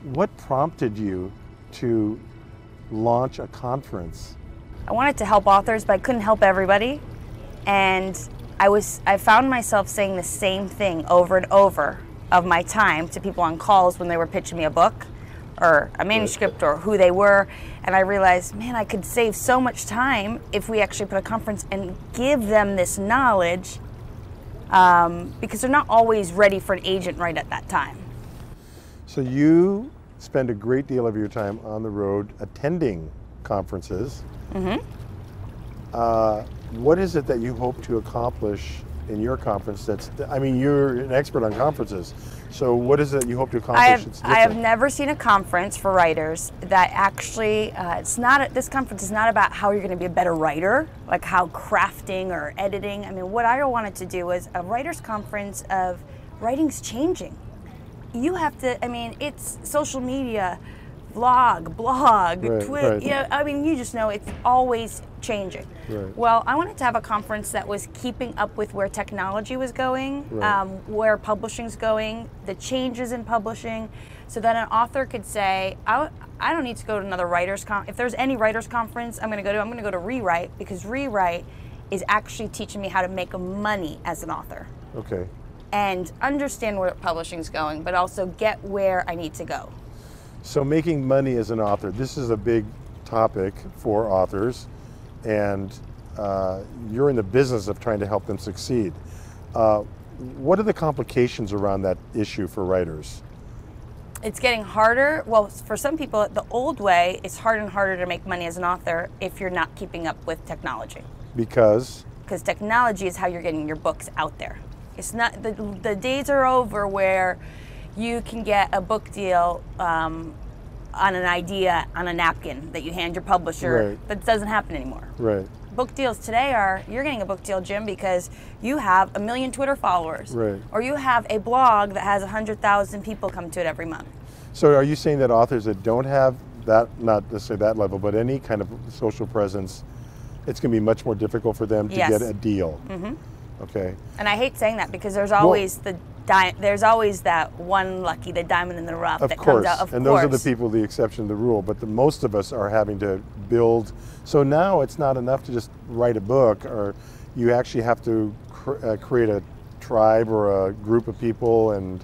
What prompted you to launch a conference? I wanted to help authors, but I couldn't help everybody. And I found myself saying the same thing over and over of my time to people on calls when they were pitching me a book or a manuscript or who they were. And I realized, man, I could save so much time if we actually put a conference and give them this knowledge, because they're not always ready for an agent right at that time. So you spend a great deal of your time on the road attending conferences. Mm-hmm. What is it that you hope to accomplish in your conference? You're an expert on conferences. So what is it you hope to accomplish? I have never seen a conference for writers that actually, this conference is not about how you're going to be a better writer, like how crafting or editing. I mean, what I wanted to do was a writer's conference of writing's changing. You have to, it's social media, vlog, blog, right, Twitter, right. You just know it's always changing. Right. Well, I wanted to have a conference that was keeping up with where technology was going, right. Where publishing's going, the changes in publishing, so that an author could say, I don't need to go to another writer's conference. If there's any writer's conference I'm going to go to Rewrite, because Rewrite is actually teaching me how to make money as an author. Okay. And understand where publishing's going, but also get where I need to go. So making money as an author, this is a big topic for authors, and you're in the business of trying to help them succeed. What are the complications around that issue for writers? It's getting harder. Well, for some people, the old way, it's harder and harder to make money as an author if you're not keeping up with technology. Because? Because technology is how you're getting your books out there. It's not, the days are over where you can get a book deal on an idea on a napkin that you hand your publisher. Right. That doesn't happen anymore. Right. Book deals today you're getting a book deal, Jim, because you have 1 million Twitter followers. Right. Or you have a blog that has 100,000 people come to it every month. So are you saying that authors that don't have that, not necessarily that level, but any kind of social presence, it's going to be much more difficult for them to get a deal? Mm-hmm. Okay. And I hate saying that because there's always that one lucky, the diamond in the rough that comes out. Of course. And those are the people, the exception to the rule. But most of us are having to build. So now it's not enough to just write a book, or you actually have to create a tribe or a group of people, and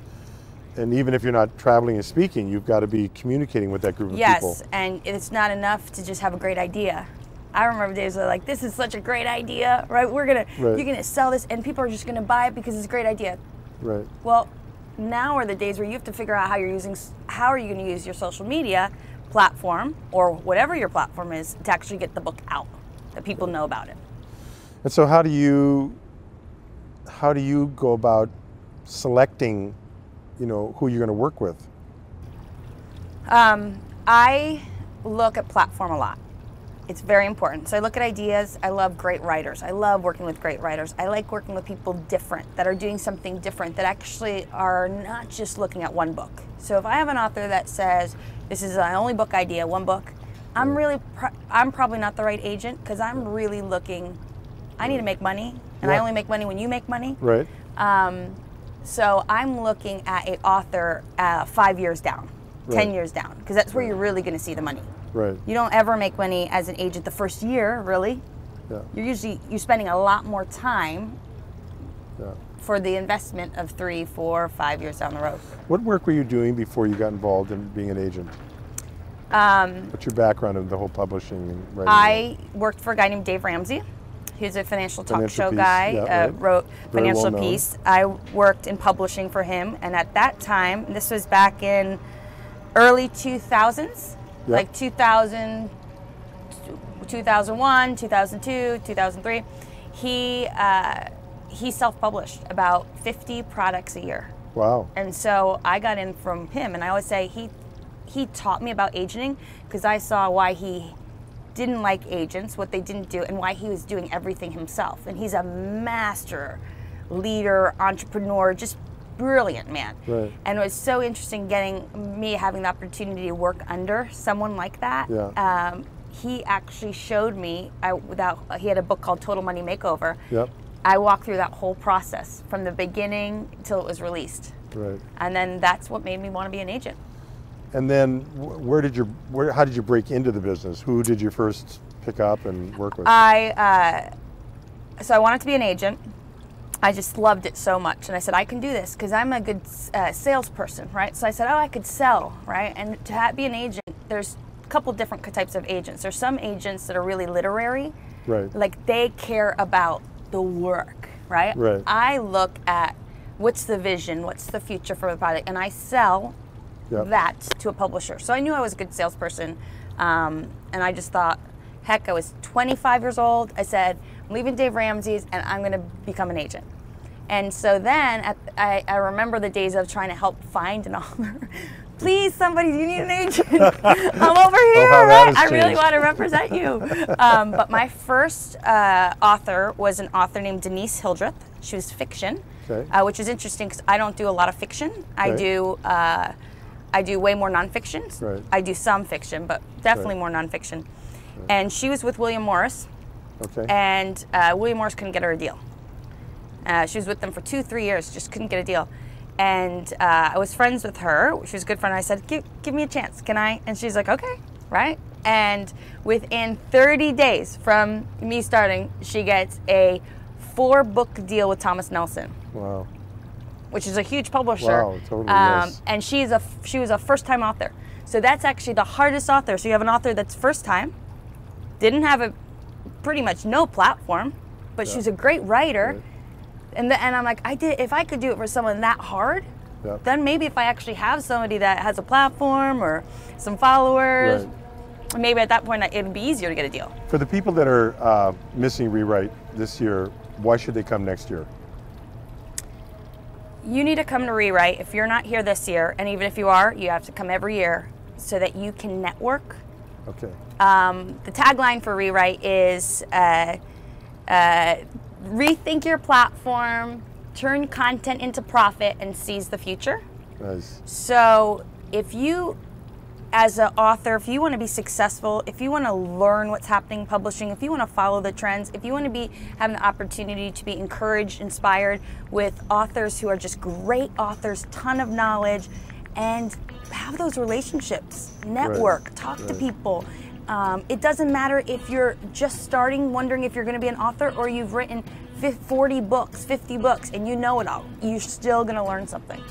even if you're not traveling and speaking, you've got to be communicating with that group of people. Yes, and it's not enough to just have a great idea. I remember days where like, this is such a great idea, right? You're gonna sell this, and people are just gonna buy it because it's a great idea. Right. Well, now are the days where you have to figure out how are you going to use your social media platform or whatever your platform is to actually get the book out, that people know about it. And so how do you go about selecting, who you're going to work with? I look at platform a lot. It's very important. So I look at ideas. I love great writers. I love working with great writers. I like working with people different, that are doing something different, that actually are not just looking at one book. So if I have an author that says, this is my only book idea, one book, I'm probably not the right agent, because I'm really looking, I need to make money, and I only make money when you make money. Right. So I'm looking at an author 5 years down, 10 years down, because that's where you're really going to see the money. Right. You don't ever make money as an agent the first year, really. Yeah. You're spending a lot more time for the investment of 3, 4, 5 years down the road. What work were you doing before you got involved in being an agent? What's your background in the whole publishing and writing? I worked for a guy named Dave Ramsey. He's a financial talk show guy, wrote Financial Peace. I worked in publishing for him, and at that time, this was back in early 2000s, like 2000, 2001, 2002, 2003, he self-published about 50 products a year. Wow. And so I got in from him, and I always say he taught me about agenting, because I saw why he didn't like agents, what they didn't do, and why he was doing everything himself. And he's a master leader, entrepreneur, just brilliant man. Right. And it was so interesting having the opportunity to work under someone like that. Yeah. He actually showed me, he had a book called Total Money Makeover. Yep. I walked through that whole process from the beginning till it was released. Right. And then that's what made me want to be an agent. And then how did you break into the business? Who did you first pick up and work with? So I wanted to be an agent. I just loved it so much, and I said I can do this because I'm a good salesperson, right? So I said, oh, I could sell, right? And to be an agent, there's a couple different types of agents. There's some agents that are really literary, right? Like they care about the work, right? Right. I look at what's the vision, what's the future for the product, and I sell that to a publisher. So I knew I was a good salesperson, and I just thought, heck, I was 25 years old. I said, I'm leaving Dave Ramsey's and I'm going to become an agent. And so then I remember the days of trying to help find an author. Please, somebody, you need an agent. I'm over here, right? I really want to represent you. But my first author was an author named Denise Hildreth. She was fiction, which is interesting because I don't do a lot of fiction. Okay. I do way more nonfiction. Right. I do some fiction, but definitely more nonfiction. Right. And she was with William Morris. Okay. And William Morris couldn't get her a deal. She was with them for 2-3 years, just couldn't get a deal. And I was friends with her. She was a good friend. I said, give me a chance, can I? And she's like, okay, right? And within 30 days from me starting, she gets a 4-book deal with Thomas Nelson. Wow. Which is a huge publisher. Wow, totally, yes. And she was a first-time author. So that's actually the hardest author. So you have an author that's first time, didn't have pretty much no platform, but she's a great writer. Right. And I'm like, if I could do it for someone that hard, then maybe if I actually have somebody that has a platform or some followers, maybe at that point it'd be easier to get a deal. For the people that are missing Rewrite this year, why should they come next year? You need to come to Rewrite. If you're not here this year, and even if you are, you have to come every year so that you can network. Okay. The tagline for Rewrite is rethink your platform, turn content into profit, and seize the future. Nice. So if you, as an author, if you want to be successful, if you want to learn what's happening in publishing, if you want to follow the trends, if you want to be having the opportunity to be encouraged, inspired with authors who are just great authors, ton of knowledge, and have those relationships, network, talk to people. It doesn't matter if you're just starting, wondering if you're going to be an author, or you've written 40 books, 50 books, and you know it all. You're still going to learn something.